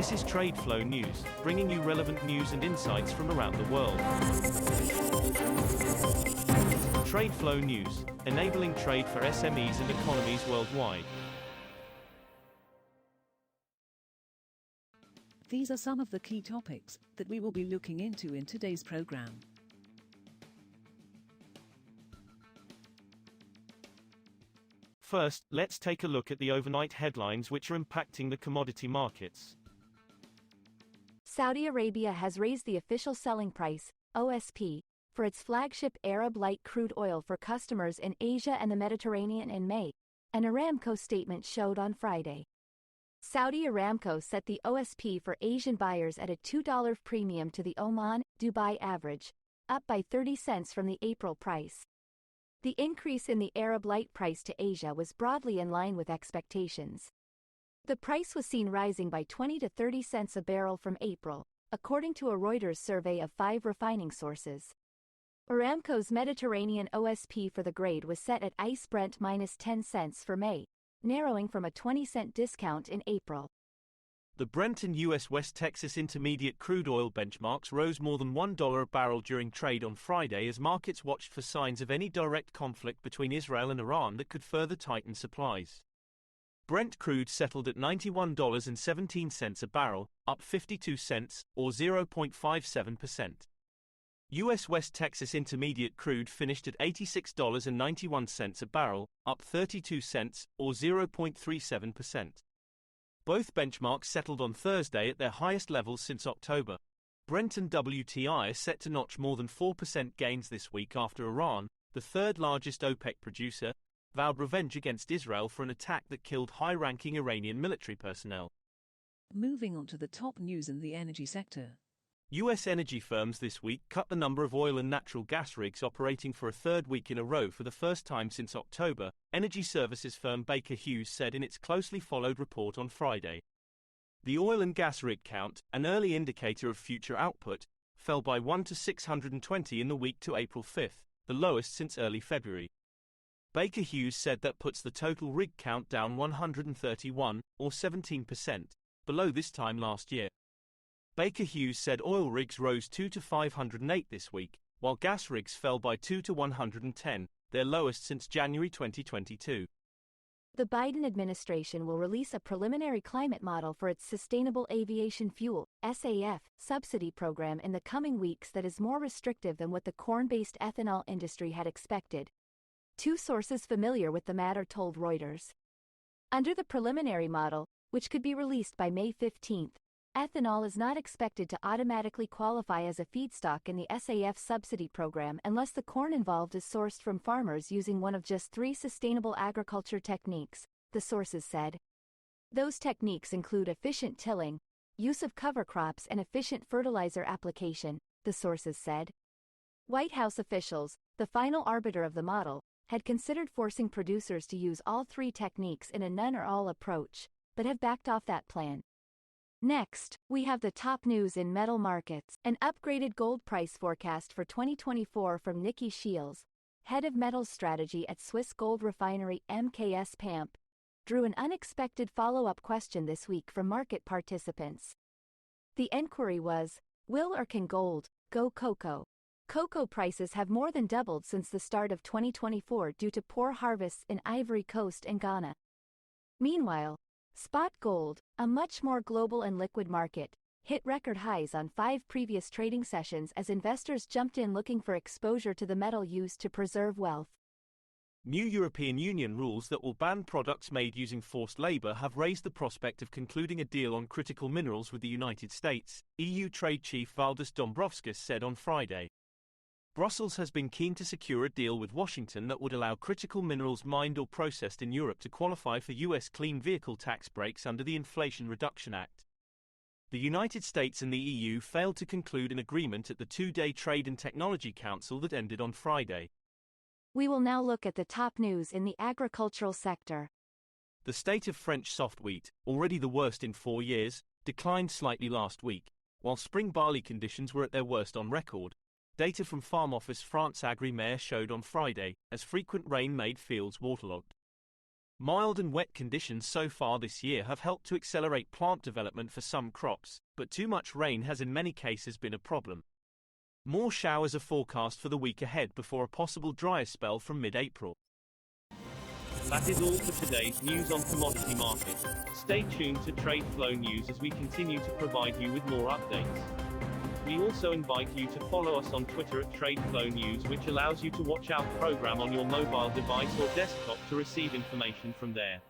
This is TradeFlow News, bringing you relevant news and insights from around the world. TradeFlow News, enabling trade for SMEs and economies worldwide. These are some of the key topics that we will be looking into in today's program. First, let's take a look at the overnight headlines which are impacting the commodity markets. Saudi Arabia has raised the official selling price, OSP, for its flagship Arab light crude oil for customers in Asia and the Mediterranean in May, an Aramco statement showed on Friday. Saudi Aramco set the OSP for Asian buyers at a $2 premium to the Oman-Dubai average, up by 30 cents from the April price. The increase in the Arab light price to Asia was broadly in line with expectations. The price was seen rising by 20 to 30 cents a barrel from April, according to a Reuters survey of 5 refining sources. Aramco's Mediterranean OSP for the grade was set at ICE Brent minus 10 cents for May, narrowing from a 20-cent discount in April. The Brent and U.S. West Texas Intermediate crude oil benchmarks rose more than $1 a barrel during trade on Friday as markets watched for signs of any direct conflict between Israel and Iran that could further tighten supplies. Brent crude settled at $91.17 a barrel, up 52 cents, or 0.57%. U.S. West Texas Intermediate crude finished at $86.91 a barrel, up 32 cents, or 0.37%. Both benchmarks settled on Thursday at their highest levels since October. Brent and WTI are set to notch more than 4% gains this week after Iran, the third largest OPEC producer, vowed revenge against Israel for an attack that killed high-ranking Iranian military personnel. Moving on to the top news in the energy sector. U.S. energy firms this week cut the number of oil and natural gas rigs operating for a third week in a row for the first time since October, energy services firm Baker Hughes said in its closely followed report on Friday. The oil and gas rig count, an early indicator of future output, fell by 1 to 620 in the week to April 5, the lowest since early February. Baker Hughes said that puts the total rig count down 131, or 17%, below this time last year. Baker Hughes said oil rigs rose 2 to 508 this week, while gas rigs fell by 2 to 110, their lowest since January 2022. The Biden administration will release a preliminary climate model for its Sustainable Aviation Fuel (SAF) subsidy program in the coming weeks that is more restrictive than what the corn-based ethanol industry had expected. Two sources familiar with the matter told Reuters. Under the preliminary model, which could be released by May 15, ethanol is not expected to automatically qualify as a feedstock in the SAF subsidy program unless the corn involved is sourced from farmers using one of just 3 sustainable agriculture techniques, the sources said. Those techniques include efficient tilling, use of cover crops and efficient fertilizer application, the sources said. White House officials, the final arbiter of the model, had considered forcing producers to use all 3 techniques in a none-or-all approach, but have backed off that plan. Next, we have the top news in metal markets. An upgraded gold price forecast for 2024 from Nikki Shields, head of metals strategy at Swiss gold refinery MKS PAMP, drew an unexpected follow-up question this week from market participants. The enquiry was, will or can gold go cocoa? Cocoa prices have more than doubled since the start of 2024 due to poor harvests in Ivory Coast and Ghana. Meanwhile, spot gold, a much more global and liquid market, hit record highs on 5 previous trading sessions as investors jumped in looking for exposure to the metal used to preserve wealth. New European Union rules that will ban products made using forced labor have raised the prospect of concluding a deal on critical minerals with the United States, EU Trade Chief Valdis Dombrovskis said on Friday. Brussels has been keen to secure a deal with Washington that would allow critical minerals mined or processed in Europe to qualify for U.S. clean vehicle tax breaks under the Inflation Reduction Act. The United States and the EU failed to conclude an agreement at the 2-day Trade and Technology Council that ended on Friday. We will now look at the top news in the agricultural sector. The state of French soft wheat, already the worst in 4 years, declined slightly last week, while spring barley conditions were at their worst on record. Data from Farm Office France Agri showed on Friday, as frequent rain made fields waterlogged. Mild and wet conditions so far this year have helped to accelerate plant development for some crops, but too much rain has in many cases been a problem. More showers are forecast for the week ahead before a possible drier spell from mid-April. That is all for today's news on commodity markets. Stay tuned to TradeFlow News as we continue to provide you with more updates. We also invite you to follow us on Twitter at TradeFlow News, which allows you to watch our program on your mobile device or desktop to receive information from there.